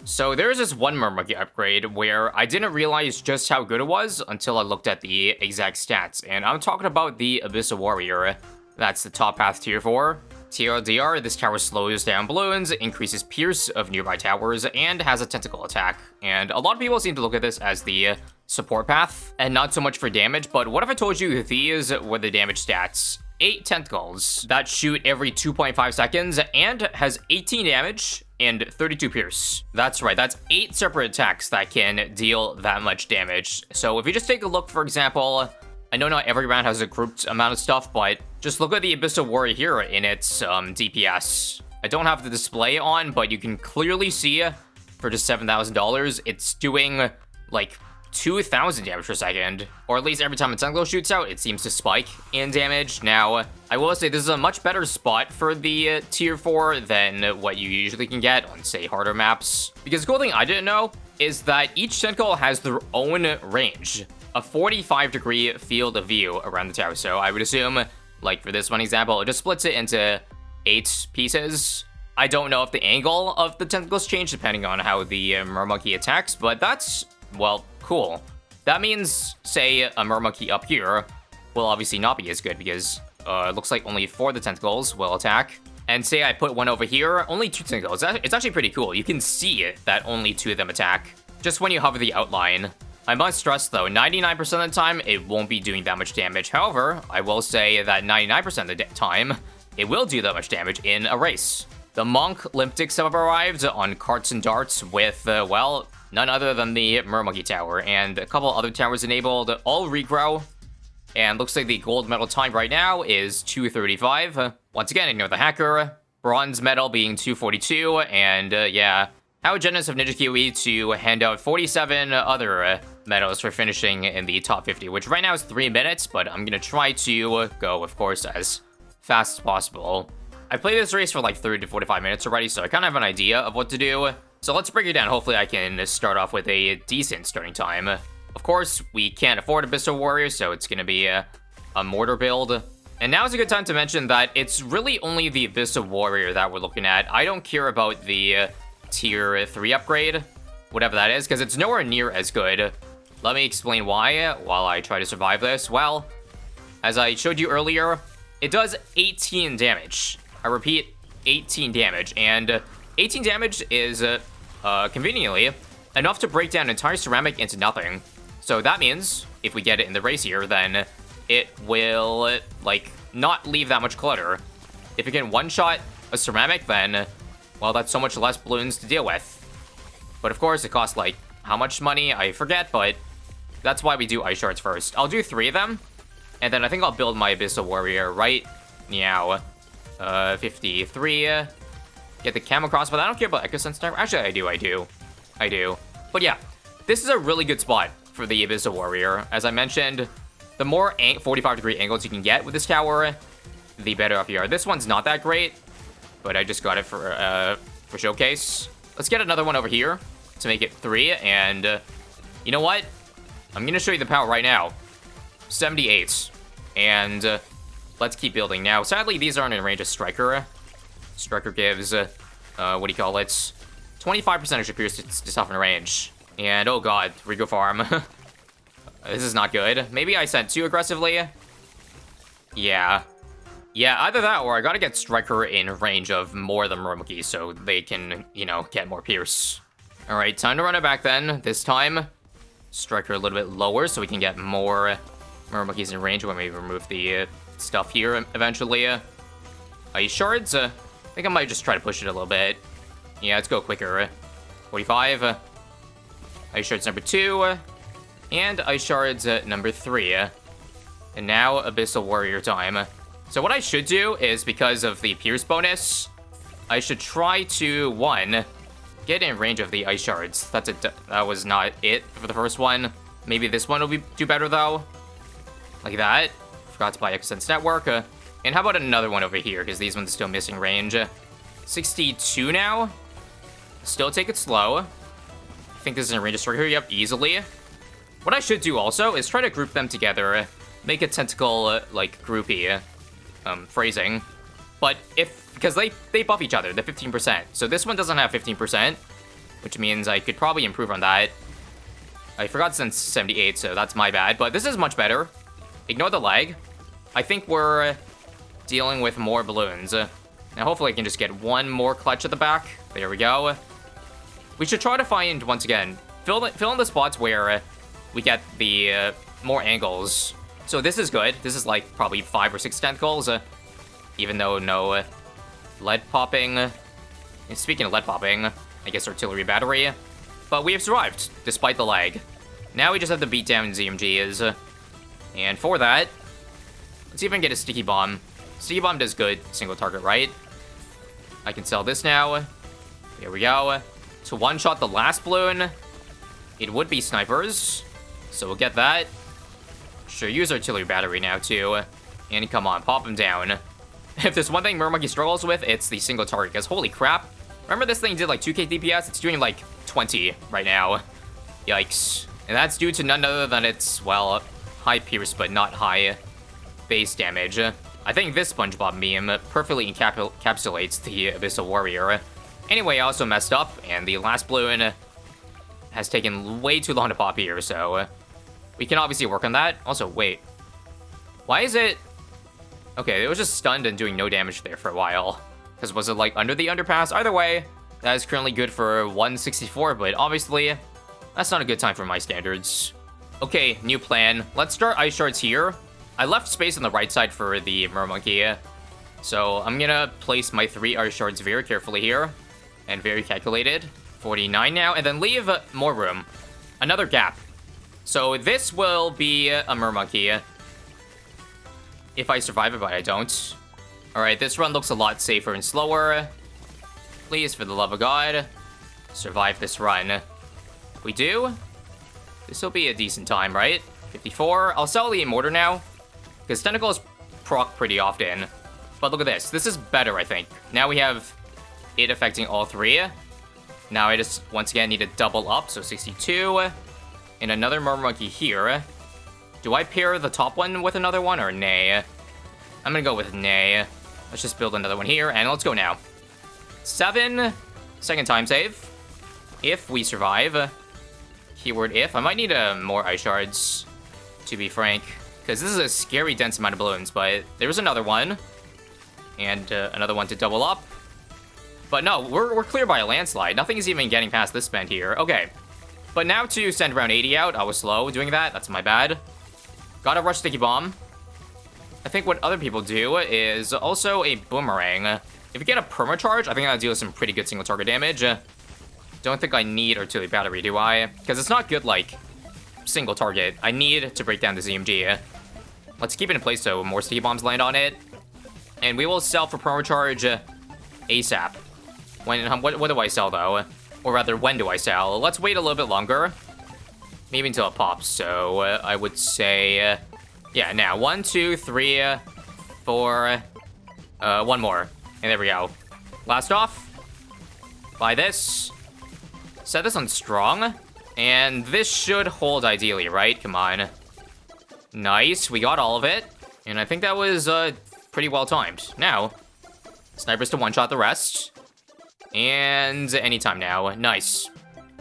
So there's this one mermonkey upgrade where I didn't realize just how good it was until I looked at the exact stats, and I'm talking about the Abyssal Warrior. That's the top path tier 4. TLDR, this tower slows down balloons, increases pierce of nearby towers, and has a tentacle attack. And a lot of people seem to look at this as the support path, and not so much for damage, but what if I told you these were the damage stats? 8 tentacles that shoot every 2.5 seconds and has 18 damage and 32 pierce. That's right, that's 8 separate attacks that can deal that much damage. So if you just take a look, for example, I know not every round has a grouped amount of stuff, but just look at the Abyssal Warrior here in its DPS. I don't have the display on, but you can clearly see for just $7,000, it's doing like 2,000 damage per second, or at least every time a tentacle shoots out, it seems to spike in damage. Now, I will say this is a much better spot for the tier 4 than what you usually can get on, say, harder maps. Because the cool thing I didn't know is that each tentacle has their own range, a 45-degree field of view around the tower. So I would assume, like for this one example, it just splits it into 8 pieces. I don't know if the angle of the tentacles change depending on how the mermonkey attacks, but that's, well, cool. That means, say, a mermonkey up here will obviously not be as good because it looks like only 4 of the tentacles will attack. And say I put one over here, only 2 tentacles. It's actually pretty cool. You can see that only 2 of them attack just when you hover the outline. I must stress though, 99% of the time, it won't be doing that much damage. However, I will say that 99% of the time, it will do that much damage in a race. The Monk Limptics have arrived on carts and darts with, well, none other than the Mermonkey Tower, and a couple other towers enabled, all regrow. And looks like the gold medal time right now is 235. Once again, ignore the hacker. Bronze medal being 242, and yeah, how generous of Ninja Kiwi to hand out 47 other medals for finishing in the top 50, which right now is 3 minutes, but I'm gonna try to go, of course, as fast as possible. I played this race for like 30 to 45 minutes already, so I kind of have an idea of what to do. So let's break it down. Hopefully I can start off with a decent starting time. Of course, we can't afford Abyssal Warrior, so it's going to be a mortar build. And now is a good time to mention that it's really only the Abyssal Warrior that we're looking at. I don't care about the tier 3 upgrade, whatever that is, because it's nowhere near as good. Let me explain why while I try to survive this. Well, as I showed you earlier, it does 18 damage. I repeat, 18 damage, and 18 damage is, conveniently, enough to break down entire ceramic into nothing. So that means, if we get it in the race here, then it will, like, not leave that much clutter. If you can one-shot a ceramic, then, well, that's so much less balloons to deal with. But of course, it costs, like, how much money? I forget, but that's why we do ice shards first. I'll do 3 of them, and then I think I'll build my Abyssal Warrior right now. 53, get the camo cross, but I don't care about Echo Sense Sniper. Actually, I do. But yeah, this is a really good spot for the Abyssal Warrior. As I mentioned, the more 45-degree angles you can get with this tower, the better off you are. This one's not that great, but I just got it for showcase. Let's get another one over here to make it 3, and you know what? I'm gonna show you the power right now. 78, and let's keep building. Now, sadly, these aren't in range of Striker. Striker gives, what do you call it? 25% extra pierce to toughen range. And, oh god, Rigo Farm. This is not good. Maybe I sent too aggressively. Yeah. Yeah, either that or I gotta get Striker in range of more than Mermonkey so they can, you know, get more pierce. Alright, time to run it back then. This time, Striker a little bit lower so we can get more Mermonkeys in range when we remove the stuff here eventually. Ice shards? I think I might just try to push it a little bit. Yeah, let's go quicker. 45. Ice shards number 2. And ice shards number 3. And now Abyssal Warrior time. So what I should do is, because of the pierce bonus, I should try to, 1, get in range of the ice shards. That was not it for the first one. Maybe this one will do better though. Like that. Forgot to buy Excense Network. And how about another one over here, because these ones are still missing range. 62 now. Still take it slow. I think this is in range of Striker. Yep, easily. What I should do also is try to group them together. Make a tentacle, like, groupie. Phrasing. But because they buff each other, the 15%. So this one doesn't have 15%. which means I could probably improve on that. I forgot to send 78, so that's my bad. But this is much better. Ignore the lag. I think we're dealing with more balloons. Now, hopefully I can just get one more clutch at the back. There we go. We should try to find, once again, fill in the spots where we get the more angles. So this is good. This is like probably 5 or 6 tentacles, even though no lead popping. And speaking of lead popping, I guess artillery battery. But we have survived, despite the lag. Now we just have to beat down ZMGs. And for that, let's see if I can get a sticky bomb. Sticky bomb does good, single target, right? I can sell this now. There we go. To one-shot the last balloon, it would be snipers. So we'll get that. Sure, use artillery battery now, too. And come on, pop them down. If there's one thing mermonkey struggles with, it's the single target. Because holy crap. Remember this thing did like 2k DPS? It's doing like 20 right now. Yikes. And that's due to none other than its, well, high pierce but not high base damage. I think this SpongeBob meme perfectly encapsulates the Abyssal Warrior. Anyway, I also messed up, and the last balloon has taken way too long to pop here, so we can obviously work on that. Also, wait. Why is it... Okay, it was just stunned and doing no damage there for a while. Because was it, like, under the underpass? Either way, that is currently good for 164, but obviously, that's not a good time for my standards. Okay, new plan. Let's start ice shards here. I left space on the right side for the mermonkey, so I'm gonna place my 3 ice shards very carefully here, and very calculated. 49 now, and then leave more room. Another gap. So this will be a mermonkey. If I survive it, but I don't. Alright, this run looks a lot safer and slower. Please, for the love of God, survive this run. We do. This will be a decent time, right? 54. I'll sell the Immortar now, because Tentacles proc pretty often. But look at this. This is better, I think. Now we have it affecting all 3. Now I just, once again, need to double up, so 62. And another mermonkey here. Do I pair the top one with another one, or nay? I'm gonna go with nay. Let's just build another one here, and let's go now. 7. Second time save. If we survive. Keyword if. I might need more ice shards, to be frank. Because this is a scary dense amount of balloons, but there's another one. And another one to double up. But no, we're clear by a landslide. Nothing is even getting past this spend here. Okay. But now to send round 80 out. I was slow doing that. That's my bad. Gotta rush sticky bomb. I think what other people do is also a boomerang. If you get a permacharge, I think that'll deal some pretty good single target damage. Don't think I need artillery battery, do I? Because it's not good, like, single target. I need to break down the ZMG. Let's keep it in place so more sticky bombs land on it. And we will sell for permacharge ASAP. What do I sell, though? Or rather, when do I sell? Let's wait a little bit longer. Maybe until it pops. So I would say... yeah, now. 1, 2, 3, 4... one more. And there we go. Last off. Buy this. Set this on strong. And this should hold ideally, right? Come on. Nice. We got all of it. And I think that was pretty well timed. Now, snipers to one-shot the rest. And anytime now. Nice.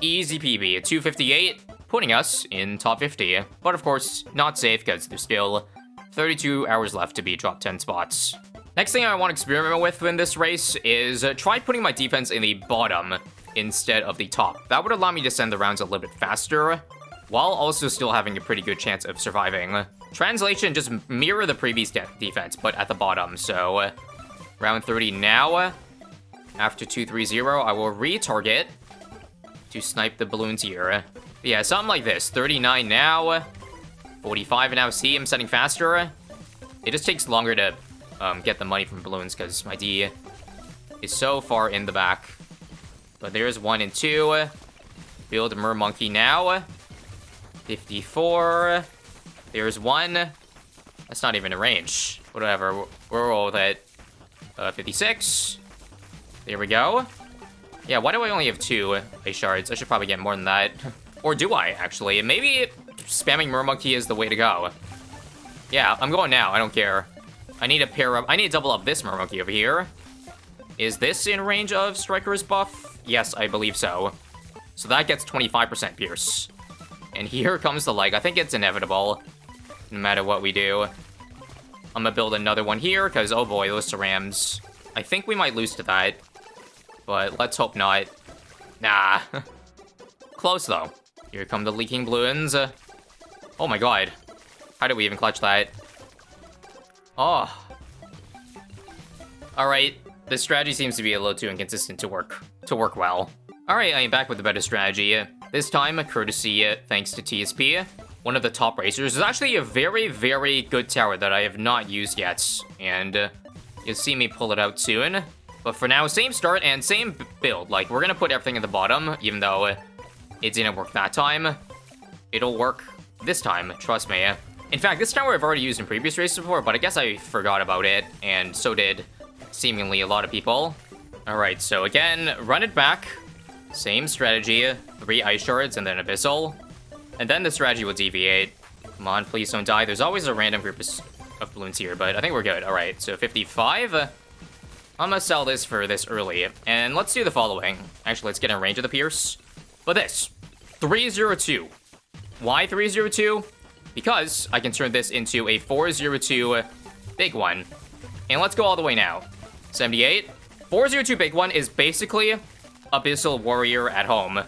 Easy PB. 258. Putting us in top 50. But of course, not safe because there's still 32 hours left to be drop 10 spots. Next thing I want to experiment with in this race is try putting my defense in the bottom instead of the top. That would allow me to send the rounds a little bit faster, while also still having a pretty good chance of surviving. Translation, just mirror the previous defense, but at the bottom. So, round 30 now. After 2-3-0, I will retarget to snipe the balloons here. Yeah, something like this. 39 now. 45 now. See, I'm setting faster. It just takes longer to get the money from balloons because my D is so far in the back. But there's 1 and 2. Build a mermonkey now. 54. There's 1. That's not even a range. Whatever. We'll roll with it. 56. There we go. Yeah, why do I only have 2 ice shards? I should probably get more than that. Or do I, actually? Maybe spamming mermonkey is the way to go. Yeah, I'm going now. I don't care. I need to pair up. I need to double up this mermonkey over here. Is this in range of Striker's buff? Yes, I believe so. So that gets 25% pierce. And here comes the leg. I think it's inevitable, no matter what we do. I'm gonna build another one here, because, oh boy, those cerams. I think we might lose to that, but let's hope not. Nah. Close, though. Here come the leaking balloons. Oh my god. How did we even clutch that? Oh. Alright, this strategy seems to be a little too inconsistent to work well. Alright, I am back with a better strategy. This time, courtesy thanks to TSP. One of the top racers is actually a very, very good tower that I have not used yet. And you'll see me pull it out soon. But for now, same start and same build. Like, we're gonna put everything at the bottom, even though it didn't work that time. It'll work this time, trust me. In fact, this tower I've already used in previous races before, but I guess I forgot about it, and so did seemingly a lot of people. Alright, so again, run it back. Same strategy, 3 ice shards and then Abyssal. And then the strategy will deviate. Come on, please don't die. There's always a random group of balloons here, but I think we're good. Alright, so 55. I'm gonna sell this for this early. And let's do the following. Actually, let's get in range of the Pierce. But this, 302. Why 302? Because I can turn this into a 402 big one. And let's go all the way now. 78. 402 big one is basically Abyssal Warrior at home,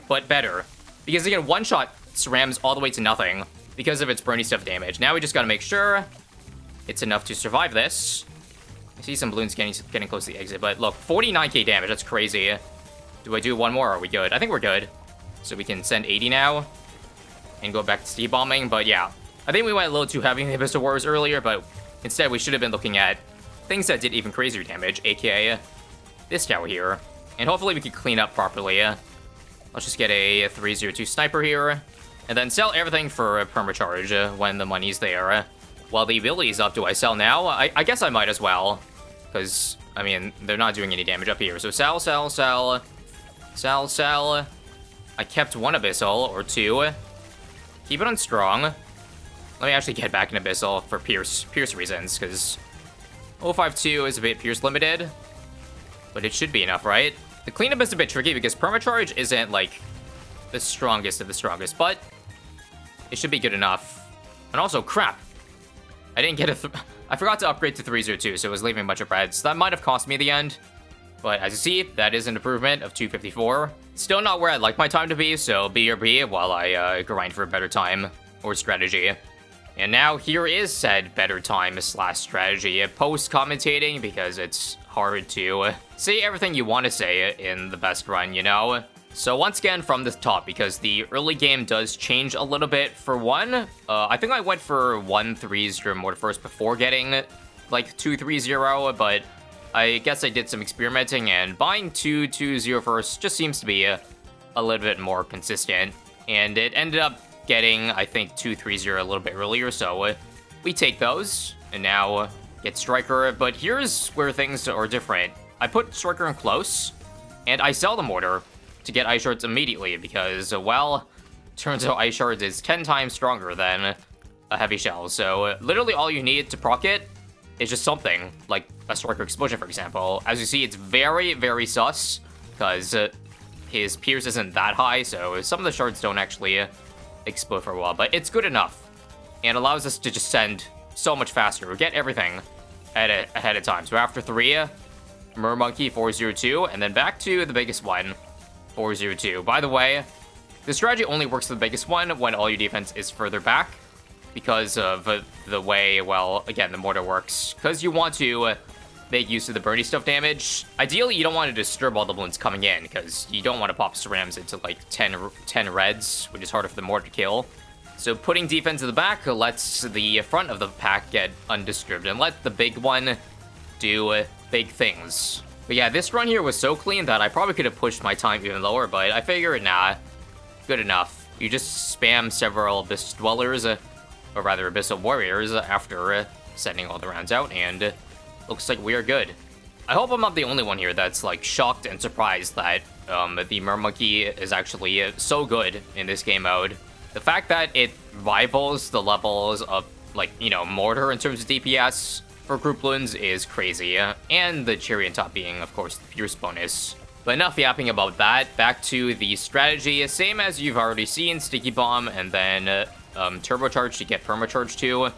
but better. Because it can one-shot cerams all the way to nothing because of its Brony stuff damage. Now we just gotta make sure it's enough to survive this. I see some balloons getting close to the exit, but look, 49k damage, that's crazy. Do I do one more, or are we good? I think we're good. So we can send 80 now and go back to speed bombing, but yeah. I think we went a little too heavy in the Abyssal Warriors earlier, but instead we should have been looking at things that did even crazier damage, aka this tower here. And hopefully we can clean up properly. Let's just get a 302 sniper here, and then sell everything for a permacharge when the money's there. While the ability's up, do I sell now? I guess I might as well, because, I mean, they're not doing any damage up here. So sell, sell, sell, sell, sell. I kept one Abyssal, or 2. Keep it on strong. Let me actually get back in Abyssal for Pierce reasons, because 052 is a bit Pierce limited, but it should be enough, right? The cleanup is a bit tricky because permacharge isn't, like, the strongest of the strongest, but it should be good enough. And also, crap. I didn't get I forgot to upgrade to 302, so it was leaving a bunch of reds. That might have cost me the end. But as you see, that is an improvement of 254. Still not where I'd like my time to be, so BRB while I grind for a better time or strategy. And now here is said better time / strategy. Post-commentating, because it's hard to say everything you want to say in the best run, you know? So once again from the top, because the early game does change a little bit. For one, I think I went for 1-3-0 mortar first before getting like 2-3-0, but I guess I did some experimenting, and buying 2-2-0 first just seems to be a little bit more consistent. And it ended up getting, I think, 2-3-0 a little bit earlier, so we take those, and now get Striker. But here's where things are different. I put Striker in close, and I sell the mortar to get Ice Shards immediately, because, well, turns out Ice Shards is 10 times stronger than a Heavy Shell. So literally all you need to proc it is just something, like a Striker Explosion, for example. As you see, it's very, very sus, because his Pierce isn't that high, so some of the shards don't actually explode for a while, but it's good enough, and allows us to just send so much faster. We get everything ahead of time. So after 3, mermonkey 402, and then back to the biggest one, 402. By the way, the strategy only works for the biggest one when all your defense is further back, because of the way, well, again, the mortar works. Because you want to make use of the Bernie stuff damage. Ideally, you don't want to disturb all the balloons coming in, because you don't want to pop cerams into like 10 reds, which is harder for the mortar to kill. So putting defense in the back lets the front of the pack get undisturbed, and let the big one do big things. But yeah, this run here was so clean that I probably could have pushed my time even lower, but I figured, nah, good enough. You just spam several Abyss Dwellers, or rather Abyssal Warriors, after sending all the rounds out, and looks like we are good. I hope I'm not the only one here that's like shocked and surprised that the mermonkey is actually so good in this game mode. The fact that it rivals the levels of, like, you know, mortar in terms of DPS for group balloons is crazy. And the cherry on top being, of course, the Pierce bonus. But enough yapping about that. Back to the strategy. Same as you've already seen. Sticky Bomb and then Turbocharge to get Permacharge too.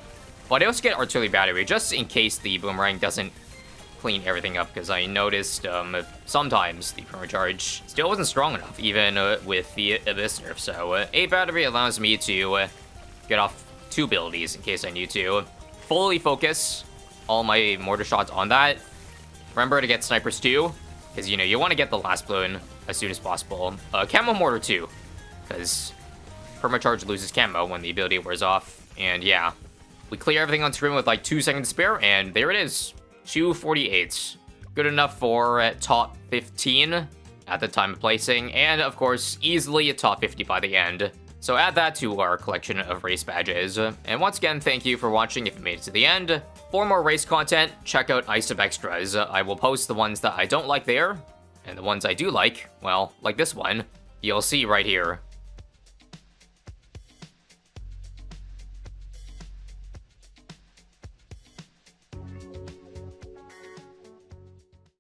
But I also get Artillery Battery just in case the Boomerang doesn't clean everything up, because I noticed sometimes the Permacharge still wasn't strong enough, even with the Abyss nerf. So a battery allows me to get off 2 abilities in case I need to. Fully focus all my mortar shots on that. Remember to get snipers too, because you want to get the last balloon as soon as possible. Camo mortar too, because Permacharge loses camo when the ability wears off. And yeah, we clear everything on screen with like 2 seconds to spare, and there it is. 248. Good enough for top 15 at the time of placing, and of course, easily a top 50 by the end. So add that to our collection of race badges. And once again, thank you for watching if you made it to the end. For more race content, check out ISAB Extras. I will post the ones that I don't like there, and the ones I do like, well, like this one, you'll see right here.